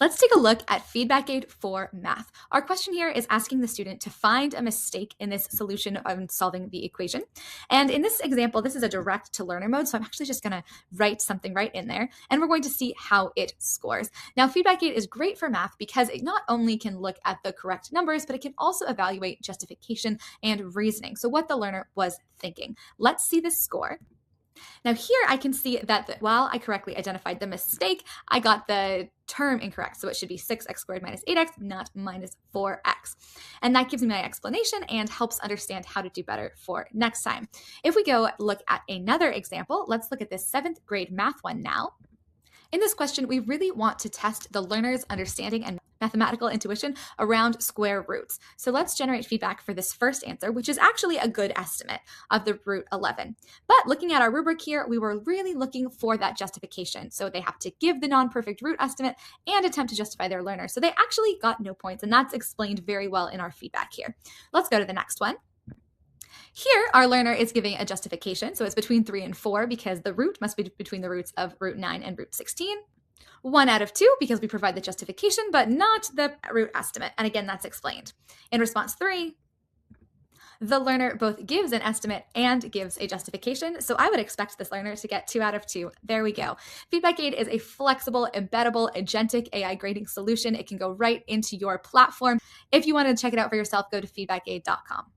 Let's take a look at Feedback Aid for math. Our question here is asking the student to find a mistake in this solution of solving the equation. And in this example, this is a direct to learner mode, so I'm actually just going to write something right in there, and we're going to see how it scores. Now, Feedback Aid is great for math because it not only can look at the correct numbers, but it can also evaluate justification and reasoning, so what the learner was thinking. Let's see the score. Now here I can see that while I correctly identified the mistake, I got the term incorrect. So it should be 6x squared minus 8x, not minus 4x. And that gives me my explanation and helps understand how to do better for next time. If we go look at another example, let's look at this 7th grade math one now. In this question, we really want to test the learner's understanding and mathematical intuition around square roots. So let's generate feedback for this first answer, which is actually a good estimate of the root 11. But looking at our rubric here, we were really looking for that justification. So they have to give the non-perfect root estimate and attempt to justify their learner. So they actually got no points, and that's explained very well in our feedback here. Let's go to the next one. Here, our learner is giving a justification, so it's between 3 and 4 because the root must be between the roots of root 9 and root 16. 1 out of 2 because we provide the justification, but not the root estimate. And again, that's explained. In response 3, the learner both gives an estimate and gives a justification. So I would expect this learner to get 2 out of 2. There we go. Feedback Aid is a flexible, embeddable, agentic AI grading solution. It can go right into your platform. If you want to check it out for yourself, go to feedbackaid.com.